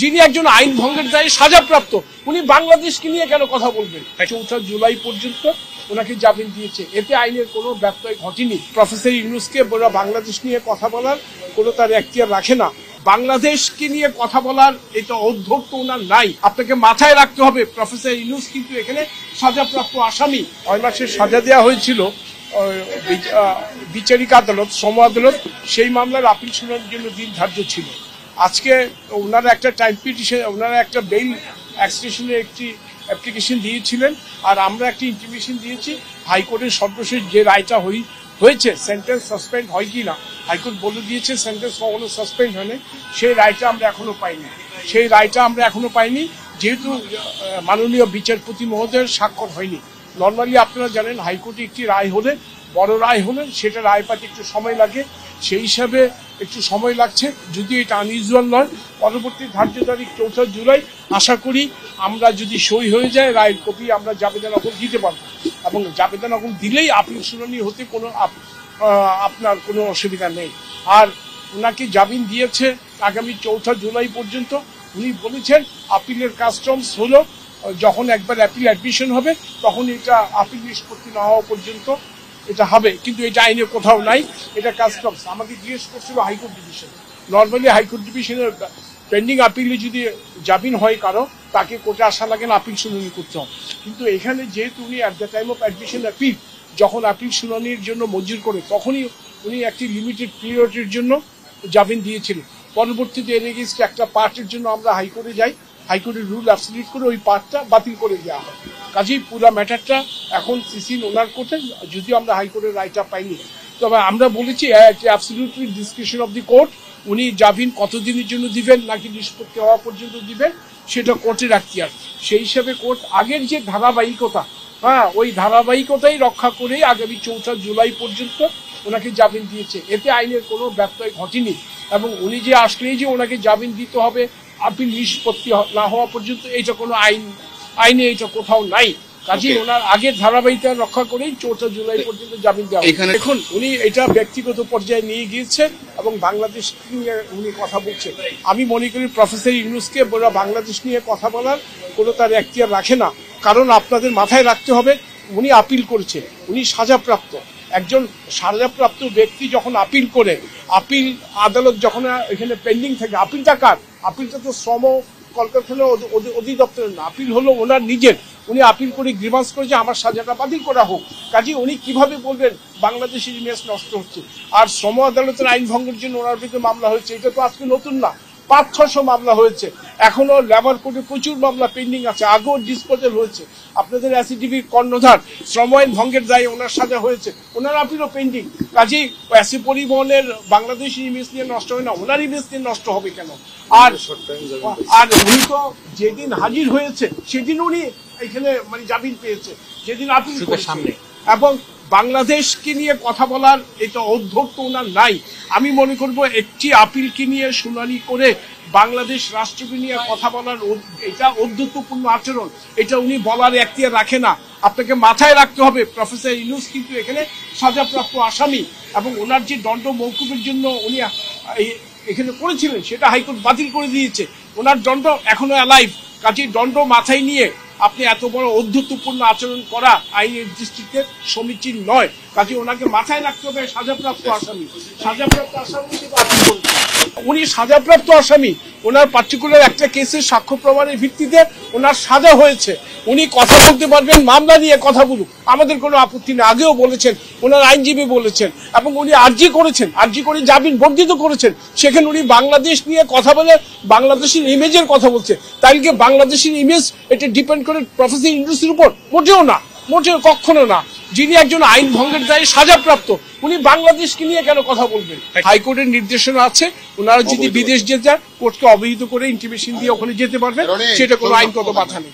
যিনি একজন আইন ভঙ্গের দায়ে সাজাপ্রাপ্ত, উনি বাংলাদেশকে নিয়ে কেন কথা বলবেন? 4 জুলাই পর্যন্ত ওনাকে জামিন দিয়েছে, এতে আইনের কোনো ব্যত্যয় ঘটেনি। প্রফেসর ইউনূসকে বাংলাদেশ নিয়ে কথা বলার কোনো তার এখতিয়ার রাখে না। বাংলাদেশকে নিয়ে কথা বলার এটা অধ্যক্ষ ওনার নাই। আপনাকে মাথায় রাখতে হবে প্রফেসর ইউনূস কিন্তু এখানে সাজাপ্রাপ্ত আসামি। 6 মাসের সাজা দেওয়া হয়েছিল বিচারিক আদালত, শ্রম আদালত, সেই মামলার আপিল শুনানির জন্য দিন ধার্য ছিল। আজকে ওনারা একটা টাইম পিটিশন, ওনারা একটা বেইল এক্সটেনশনের একটি অ্যাপ্লিকেশন দিয়েছিলেন, আর আমরা একটি ইন্টিমেশন দিয়েছি। হাইকোর্টের সর্বশেষ যে রায়টা হয়েছে, সেন্টেন্স সাসপেন্ড হয় কি না, হাইকোর্ট বলে দিয়েছে সেন্টেন্স কখনো সাসপেন্ড হয়নি। সেই রায়টা আমরা এখনো পাইনি, যেহেতু মাননীয় বিচারপতি মহোদয়ের স্বাক্ষর হয়নি। নর্মালি আপনারা জানেন হাইকোর্টে একটি রায় হলে, বড় রায় হলে সেটা রায় পাতে একটু সময় লাগে, সেই হিসাবে একটু সময় লাগছে। যদি এটা আনইউজুয়াল নয়, পরবর্তী ধার্য তারিখ 4 জুলাই। আশা করি আমরা যদি সই হয়ে যায় রায়ের কপি আমরা জাবেদা নকল দিতে পারবো, এবং জাবেদা নকল দিলেই আপিল শুনানি হতে আপনার কোনো অসুবিধা নেই। আর ওনাকে জামিন দিয়েছে আগামী 4 জুলাই পর্যন্ত। উনি বলেছেন আপিলের কাস্টমস হলো যখন একবার অ্যাপিল অ্যাডমিশন হবে তখন এটা আপিল নিষ্পত্তি না হওয়া পর্যন্ত এটা হবে, কিন্তু এটা আইনে কোথাও নাই, এটা কাস্টমস। আমাকে জিজ্ঞেস করছিল হাইকোর্ট ডিভিশন। নর্মালি হাইকোর্ট ডিভিশনের পেন্ডিং আপিলে যদি জামিন হয় কারো, তাকে কোর্টে আসা লাগে না, আপিল শুনানি করতে হবে। কিন্তু এখানে যেহেতু উনি at the time of admission appeal যখন আপিল শুনানির জন্য মঞ্জুর করে, তখনই উনি একটি লিমিটেড পিরিয়ডের জন্য জামিন দিয়েছিলেন। পরবর্তীতে এর এগেইনস্টে একটা পার্টের জন্য আমরা হাইকোর্টে যাই, হাইকোর্টের রুল অ্যাবসলিউট করে ওই পার্টটা বাতিল করে দেওয়া হয়। কাজেই পুরো ম্যাটারটা এখন সিসিন ওনার কোর্টে, যদিও আমরা হাইকোর্টের রায়টা পাইনি। তবে আমরা বলেছি absolutely description of the court, উনি জামিন কতদিনের জন্য দিবেন নাকি নিষ্পত্তি হওয়া পর্যন্ত দিবেন সেটা কোর্টের এখতিয়ার। সেই হিসাবে কোর্ট আগের যে ধারাবাহিকতা, ওই ধারাবাহিকতাই রক্ষা করে আগামী 4 জুলাই পর্যন্ত ওনাকে জামিন দিয়েছে, এতে আইনের কোনো ব্যত্যয় ঘটেনি। এবং উনি যে আসলেই যে ওনাকে জামিন দিতে হবে আপিল নিষ্পত্তি না হওয়া পর্যন্ত, এটা কোনো আইনে এটা কোথাও নাই। কাজেই ওনার আগের ধারাবাহিকতা রক্ষা করেই 4 জুলাই পর্যন্ত জামিন দেওয়া। এখন উনি এটা ব্যক্তিগত পর্যায়ে নিয়ে গিয়েছেন এবং বাংলাদেশ নিয়ে উনি কথা বলছেন। আমি মনে করি প্রফেসর ইউনূসকে বাংলাদেশ নিয়ে কথা বলার কোনো তার এখতিয়ার রাখে না। কারণ আপনাদের মাথায় রাখতে হবে উনি আপিল করেছে, উনি সাজাপ্রাপ্ত। একজন সাজাপ্রাপ্ত ব্যক্তি যখন আপিল করে, আপিল আদালত যখন এখানে পেন্ডিং থাকে, আপিলটা কার? আপিলটা তো শ্রম কলকারখানা অধিদপ্তরের না, আপিল হলো ওনার নিজের। উনি আপিল করে গ্রিভান্স করেছে আমার সাজাটা বাতিল করা হোক। কাজে উনি কিভাবে বলবেন বাংলাদেশের ইমেজ নষ্ট হচ্ছে? আর শ্রম আদালতের আইন ভঙ্গের জন্য ওনার বিরুদ্ধে মামলা হয়েছে, এটা তো আজকে নতুন না, 500-600 মামলা হয়েছে। এখনো লেবার কোর্টে প্রচুর মামলা পেন্ডিং আছে, আগেও ডিসপোজাল হয়েছে। আপনাদের এসিটিভির কর্ণধার শ্রম আইন ভঙ্গের দায়ে ওনার সাজা হয়েছে, ওনার আপিলও পেন্ডিং। কাজেই এসি পরিবহনের বাংলাদেশের ইমেজ নিয়ে নষ্ট হয় না, ওনার ইমেজ নিয়ে নষ্ট হবে কেন? আর উনি তো যেদিন হাজির হয়েছে সেদিন উনি এখানে জামিন পেয়েছে, যেদিন আপিল সামনে। এবং বাংলাদেশকে নিয়ে কথা বলার এটা অধ্যক্ষ ওনার নাই। আমি মনে করব একটি আপিলকে নিয়ে শুনানি করে বাংলাদেশ রাষ্ট্রকে নিয়ে কথা বলার এটা অধ্যত্বপূর্ণ আচরণ, এটা উনি বলার এখতিয়ার রাখে না। আপনাকে মাথায় রাখতে হবে প্রফেসর ইউনূস কিন্তু এখানে সাজাপ্রাপ্ত আসামি, এবং ওনার যে দণ্ড মওকুফের জন্য উনি এখানে করেছিলেন সেটা হাইকোর্ট বাতিল করে দিয়েছে। ওনার দণ্ড এখনো অ্যালাইভ। কাজেই দণ্ড মাথায় নিয়ে আপনি এত বড় অধ্যত্বপূর্ণ আচরণ করা আইনের দৃষ্টিতে সমীচীন নয়। কাজে ওনাকে মাথায় রাখতে হবে সাজাপ্রাপ্ত আসামি। উনি সাজাপ্রাপ্ত আসামি, ওনার পার্টিকুলার একটা কেসের সাক্ষ্য প্রমাণের ভিত্তিতে ওনার সাজা হয়েছে। উনি কথা বলতে পারবেন, মামলা নিয়ে কথা বলুক, আমাদের কোনো আপত্তি নেই। আগেও বলেছেন, ওনার আইনজীবী বলেছেন, এবং উনি আর্জি করেছেন, আর্জি করে জামিন বর্ধিত করেছেন। সেখানে উনি বাংলাদেশ নিয়ে কথা বলে বাংলাদেশের ইমেজের কথা বলছে। তাই কি বাংলাদেশের ইমেজ এটা ডিপেন্ড করে প্রফেসর ইউনূসের উপর? মোটেও না, মোটেও কখনো না। যিনি একজন আইন ভঙ্গের দায়ে সাজাপ্রাপ্ত, উনি বাংলাদেশকে নিয়ে কেন কথা বলবেন? হাইকোর্টের নির্দেশনা আছে, ওনারা যদি বিদেশ যেতে চান কোর্টকে অবহিত করে ইন্টিমেশন দিয়ে ওখানে যেতে পারবেন, সেটা কোনো আইনগত বাধা নেই।